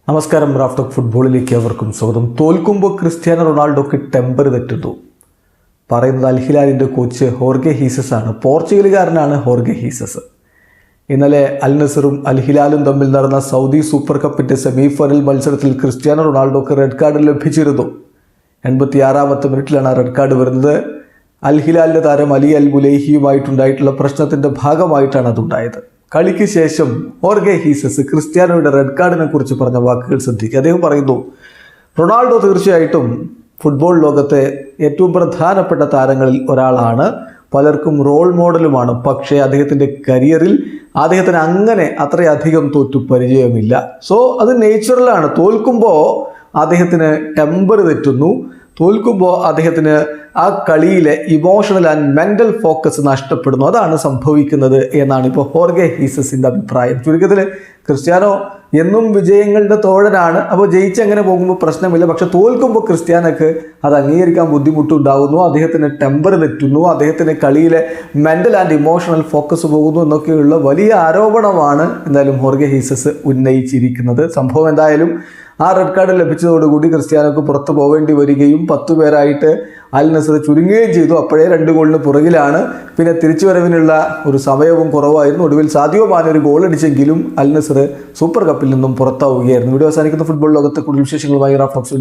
നമസ്കാരം. Raf talk ഫുട്ബോളിലേക്ക് അവർക്കും സ്വാഗതം. തോൽക്കുമ്പോൾ ക്രിസ്ത്യാനോ റൊണാൾഡോക്ക് ടെമ്പർ തെറ്റുന്നു പറയുന്നത് അൽ ഹിലാലിൻ്റെ കോച്ച് ഹോർഗെ ഹീസസ് ആണ്. പോർച്ചുഗലുകാരനാണ് ഹോർഗെ ഹീസസ്. ഇന്നലെ അൽ നസറും അൽ ഹിലാലും തമ്മിൽ നടന്ന സൗദി സൂപ്പർ കപ്പിൻ്റെ സെമിഫൈനൽ മത്സരത്തിൽ ക്രിസ്ത്യാനോ റൊണാൾഡോക്ക് റെഡ് കാർഡ് ലഭിച്ചിരുന്നു. 86-ാമത്തെ മിനിറ്റിലാണ് റെഡ് കാർഡ് വരുന്നത്. അൽ ഹിലാലിൻ്റെ താരം അലി അൽ മുലൈഹിയുമായിട്ടുണ്ടായിട്ടുള്ള പ്രശ്നത്തിൻ്റെ ഭാഗമായിട്ടാണ് അതുണ്ടായത്. കളിക്ക് ശേഷം ഹോർഗെ ഹീസസ് ക്രിസ്ത്യാനോയുടെ റെഡ് കാർഡിനെ കുറിച്ച് പറഞ്ഞ വാക്കുകൾ ശ്രദ്ധിക്കുക. അദ്ദേഹം പറയുന്നു, റൊണാൾഡോ തീർച്ചയായിട്ടും ഫുട്ബോൾ ലോകത്തെ ഏറ്റവും പ്രധാനപ്പെട്ട താരങ്ങളിൽ ഒരാളാണ്, പലർക്കും റോൾ മോഡലുമാണ്. പക്ഷേ അദ്ദേഹത്തിൻ്റെ കരിയറിൽ അദ്ദേഹത്തിന് അങ്ങനെ അത്രയധികം തോറ്റു പരിചയമില്ല. സോ അത് നേച്ചുറലാണ്. തോൽക്കുമ്പോൾ അദ്ദേഹത്തിന് ടെമ്പർ തെറ്റുന്നു. തോൽക്കുമ്പോൾ അദ്ദേഹത്തിന് ആ കളിയിലെ ഇമോഷണൽ ആൻഡ് മെൻ്റൽ ഫോക്കസ് നഷ്ടപ്പെടുന്നു. അതാണ് സംഭവിക്കുന്നത് എന്നാണ് ഇപ്പോൾ ഹോർഗെ ഹീസസിൻ്റെ അഭിപ്രായം. ചുരുക്കത്തിൽ ക്രിസ്ത്യാനോ എന്നും വിജയങ്ങളുടെ തോഴനാണ്. അപ്പോൾ ജയിച്ചെങ്ങനെ പോകുമ്പോൾ പ്രശ്നമില്ല. പക്ഷെ തോൽക്കുമ്പോൾ ക്രിസ്ത്യാനോക്ക് അത് അംഗീകരിക്കാൻ ബുദ്ധിമുട്ടുണ്ടാകുന്നു. അദ്ദേഹത്തിന് ടെമ്പർ തെറ്റുന്നു. അദ്ദേഹത്തിന് കളിയിലെ മെൻ്റൽ ആൻഡ് ഇമോഷണൽ ഫോക്കസ് പോകുന്നു എന്നൊക്കെയുള്ള വലിയ ആരോപണമാണ് എന്തായാലും ഹോർഗെ ഹീസസ് ഉന്നയിച്ചിരിക്കുന്നത്. സംഭവം എന്തായാലും ആ റെഡ് കാർഡ് ലഭിച്ചതോടുകൂടി ക്രിസ്ത്യാനോക്ക് പുറത്തു പോവേണ്ടി വരികയും 10 പേരായിട്ട് അൽ നസർ ചുരുങ്ങുകയും ചെയ്തു. അപ്പോഴേ 2 ഗോളിന് പുറകിലാണ്. പിന്നെ തിരിച്ചുവരവിനുള്ള ഒരു സമയവും കുറവായിരുന്നു. ഒടുവിൽ സാദിയോ മാനെ ഒരു ഗോൾ അടിച്ചെങ്കിലും അൽ നസർ സൂപ്പർ കപ്പിൽ നിന്നും പുറത്താവുകയായിരുന്നു. വീഡിയോ അവസാനിക്കുന്ന ഫുട്ബോൾ ലോകത്തെ കൂടുതൽ വിശേഷങ്ങളുമായി റാഫ് ടോക്സ്.